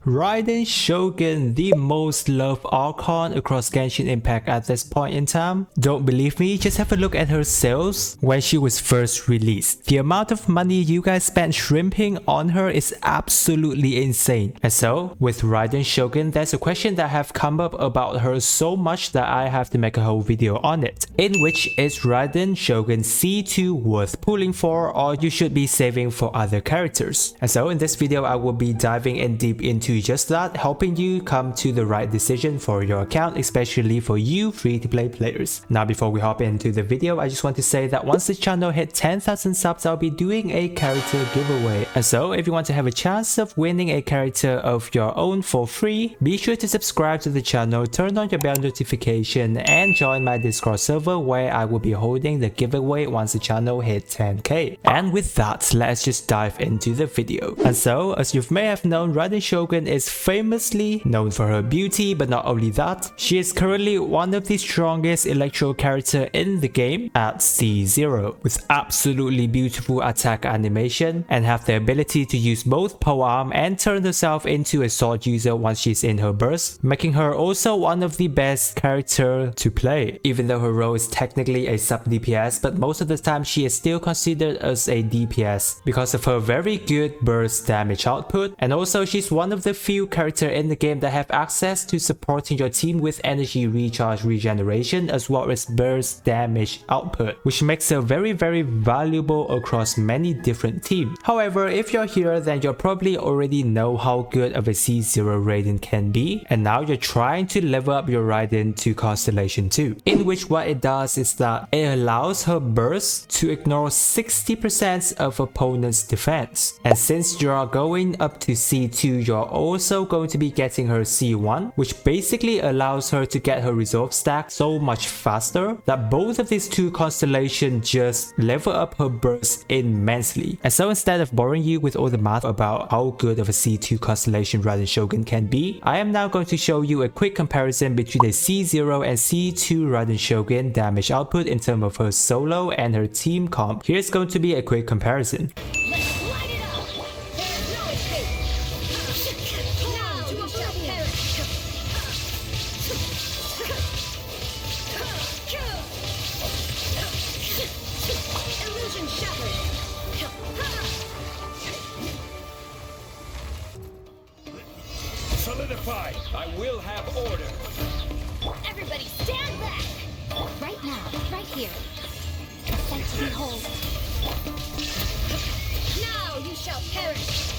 Raiden Shogun, the most loved Archon across Genshin Impact at this point in time. Don't believe me? Just have a look at her sales when she was first released. The amount of money you guys spent shrimping on her is absolutely insane. And so, with Raiden Shogun, there's a question that have come up about her so much that I have to make a whole video on it. In which, is Raiden Shogun C2 worth pulling for, or you should be saving for other characters? And so in this video, I will be diving in deep into just that, helping you come to the right decision for your account, especially for you free-to-play players. Now before we hop into the video, I just want to say that once this channel hit 10,000 subs, I'll be doing a character giveaway. And so if you want to have a chance of winning a character of your own for free, be sure to subscribe to the channel, turn on your bell notification, and join my Discord server where I will be holding the giveaway once the channel hit 10k. And with that, let's just dive into the video. And so, as you may have known, Raiden Shogun is famously known for her beauty, but not only that, she is currently one of the strongest electro character in the game at C0, with absolutely beautiful attack animation and have the ability to use both polearm and turn herself into a sword user once she's in her burst, making her also one of the best character to play. Even though her role is technically a sub DPS, but most of the time she is still considered as a DPS because of her very good burst damage output, and also she's one of the few characters in the game that have access to supporting your team with energy recharge regeneration as well as burst damage output, which makes her very valuable across many different teams. However, if you're here, then you probably already know how good of a C0 Raiden can be, and now you're trying to level up your Raiden to Constellation 2, in which what it does is that it allows her burst to ignore 60% of opponent's defense. And since you are going up to C2, you're also going to be getting her C1, which basically allows her to get her resolve stack so much faster that both of these two constellations just level up her burst immensely. And so instead of boring you with all the math about how good of a C2 constellation Raiden Shogun can be, I am now going to show you a quick comparison between the C0 and C2 Raiden Shogun damage output in terms of her solo and her team comp. Here's going to be a quick comparison. Solidify! I will have order! Everybody stand back! Right now, right here. Sent to behold. Now you shall perish!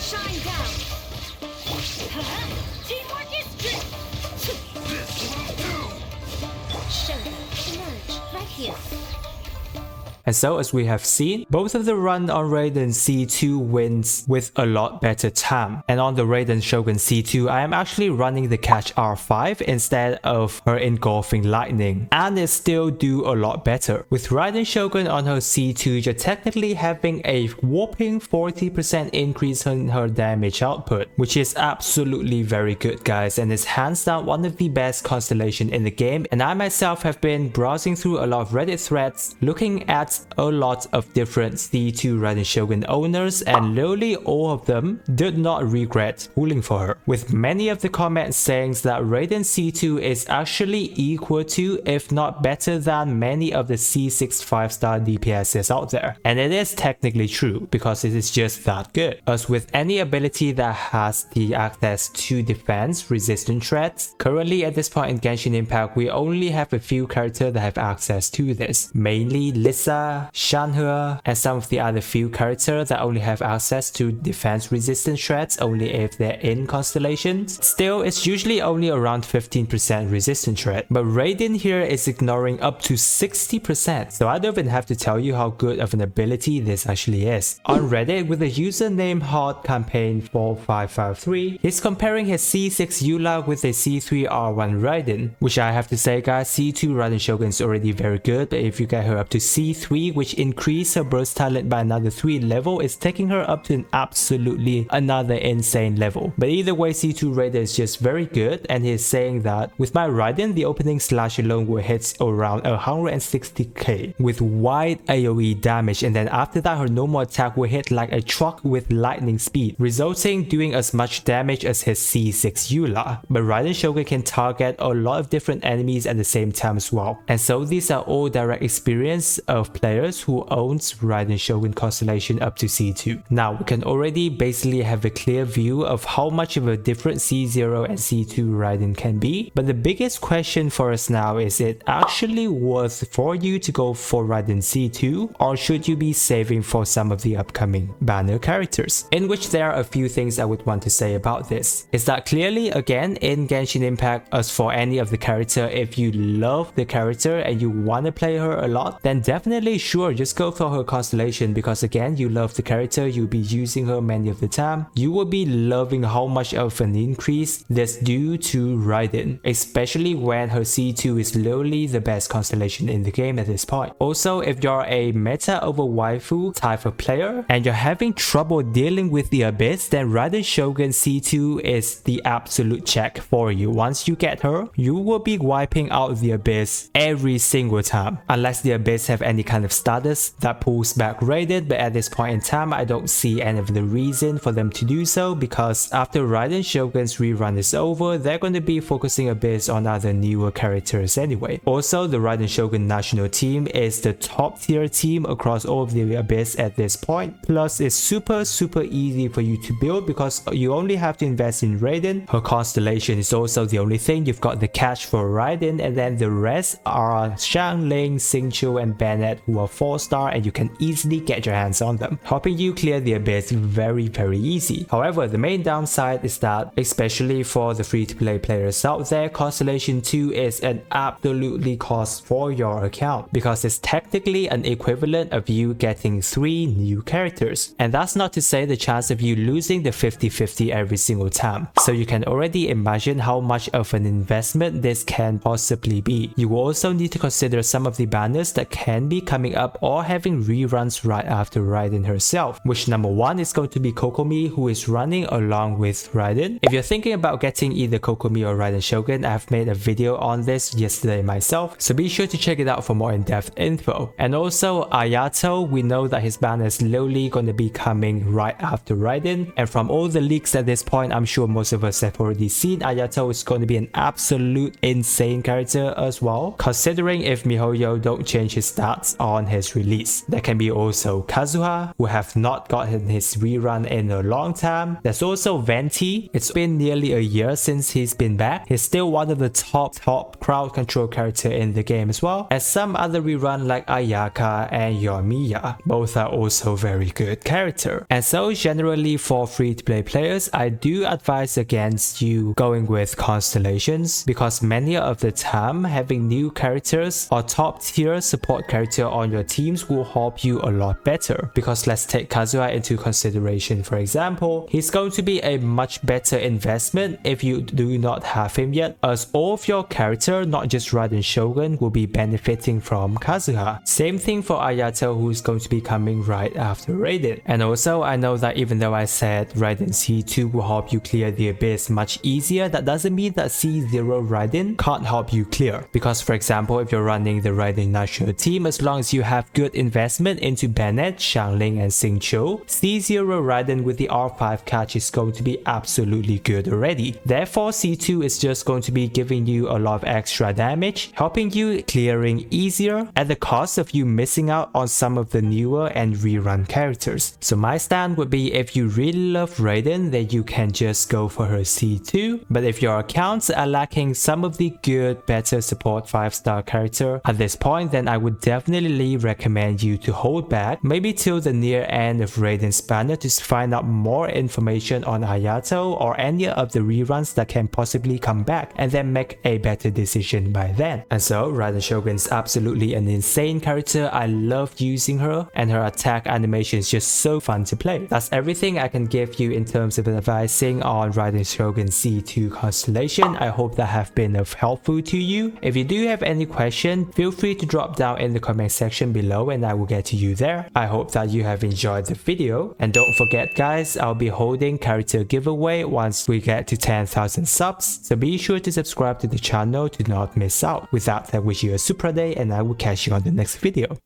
Shine down! Teamwork is strength! This will do! Show them. Emerge. Right here. And so as we have seen, both of the run on Raiden C2 wins with a lot better time. And on the Raiden Shogun C2, I am actually running the catch R5 instead of her engulfing lightning, and it still do a lot better. With Raiden Shogun on her C2, you're technically having a whopping 40% increase in her damage output, which is absolutely very good guys, and is hands down one of the best constellation in the game. And I myself have been browsing through a lot of Reddit threads, looking at a lot of different C2 Raiden Shogun owners, and literally all of them did not regret pulling for her, with many of the comments saying that Raiden C2 is actually equal to, if not better than, many of the C6 5-star DPSs out there. And it is technically true, because it is just that good. As with any ability that has the access to defense resistant threats, currently at this point in Genshin Impact, we only have a few characters that have access to this, mainly Lisa, Shanhe, and some of the other few characters that only have access to defense resistant threats only if they're in constellations. Still, it's usually only around 15% resistant threat, but Raiden here is ignoring up to 60%, so I don't even have to tell you how good of an ability this actually is. On Reddit, with the username Hot Campaign 4553, he's comparing his C6 Eula with a C3 R1 Raiden, which I have to say guys, C2 Raiden Shogun is already very good, but if you get her up to C3 3, which increased her burst talent by another 3 level, is taking her up to an absolutely another insane level. But either way, C2 Raiden is just very good, and he's saying that with my Raiden, the opening slash alone will hit around 160k with wide AoE damage, and then after that her normal attack will hit like a truck with lightning speed, resulting doing as much damage as his C6 Eula. But Raiden Shogun can target a lot of different enemies at the same time as well. And so these are all direct experience of players who owns Raiden Shogun Constellation up to C2. Now we can already basically have a clear view of how much of a different C0 and C2 Raiden can be, but the biggest question for us now is it actually worth for you to go for Raiden C2, or should you be saving for some of the upcoming banner characters? In which there are a few things I would want to say about this. Is that clearly again in Genshin Impact, as for any of the character, if you love the character and you want to play her a lot, then definitely sure just go for her constellation, because again you love the character, you'll be using her many of the time, you will be loving how much of an increase this due to Raiden, especially when her C2 is literally the best constellation in the game at this point. Also, if you're a meta over waifu type of player and you're having trouble dealing with the Abyss, then Raiden Shogun C2 is the absolute check for you. Once you get her, you will be wiping out the Abyss every single time, unless the Abyss have any kind of status that pulls back Raiden, but at this point in time I don't see any of the reason for them to do so, because after Raiden Shogun's rerun is over, they're going to be focusing a bit on other newer characters anyway. Also, the Raiden Shogun national team is the top tier team across all of the Abyss at this point, plus it's super easy for you to build because you only have to invest in Raiden. Her constellation is also the only thing, you've got the cash for Raiden, and then the rest are Xiangling, Xingqiu and Bennett, who are 4-star and you can easily get your hands on them, helping you clear the Abyss very easy. However, the main downside is that, especially for the free-to-play players out there, Constellation 2 is an absolutely cost for your account, because it's technically an equivalent of you getting 3 new characters, and that's not to say the chance of you losing the 50-50 every single time. So you can already imagine how much of an investment this can possibly be. You will also need to consider some of the banners that can be coming up or having reruns right after Raiden herself, which number 1 is going to be Kokomi, who is running along with Raiden. If you're thinking about getting either Kokomi or Raiden Shogun, I've made a video on this yesterday myself, so be sure to check it out for more in-depth info. And also Ayato, we know that his banner is slowly going to be coming right after Raiden, and from all the leaks at this point, I'm sure most of us have already seen Ayato is going to be an absolute insane character as well, considering if MiHoYo don't change his stats on his release. There can be also Kazuha, who have not gotten his rerun in a long time. There's also Venti. It's been nearly a year since he's been back. He's still one of the top crowd control character in the game as well, as some other rerun like Ayaka and Yoimiya. Both are also very good character. And so generally for free-to-play players, I do advise against you going with constellations, because many of the time having new characters or top tier support character on your teams will help you a lot better. Because let's take Kazuha into consideration, for example, he's going to be a much better investment if you do not have him yet, as all of your character, not just Raiden Shogun, will be benefiting from Kazuha. Same thing for Ayato, who's going to be coming right after Raiden. And also, I know that even though I said Raiden C2 will help you clear the Abyss much easier, that doesn't mean that C0 Raiden can't help you clear. Because for example, if you're running the Raiden national team, as long as you have good investment into Bennett, Xiangling and Xingqiu, C0 Raiden with the R5 catch is going to be absolutely good already. Therefore, C2 is just going to be giving you a lot of extra damage, helping you clearing easier at the cost of you missing out on some of the newer and rerun characters. So my stand would be, if you really love Raiden, then you can just go for her C2. But if your accounts are lacking some of the good, better support 5-star character at this point, then I would definitely recommend you to hold back, maybe till the near end of Raiden's banner, to find out more information on Ayato or any of the reruns that can possibly come back, and then make a better decision by then. And so Raiden Shogun is absolutely an insane character. I love using her, and her attack animation is just so fun to play. That's everything I can give you in terms of advising on Raiden Shogun C2 Constellation. I hope that have been of helpful to you. If you do have any question, feel free to drop down in the comment section below and I will get to you there. I hope that you have enjoyed the video, and don't forget guys, I'll be holding character giveaway once we get to 10,000 subs, so be sure to subscribe to the channel to not miss out. With that, I wish you a super day and I will catch you on the next video.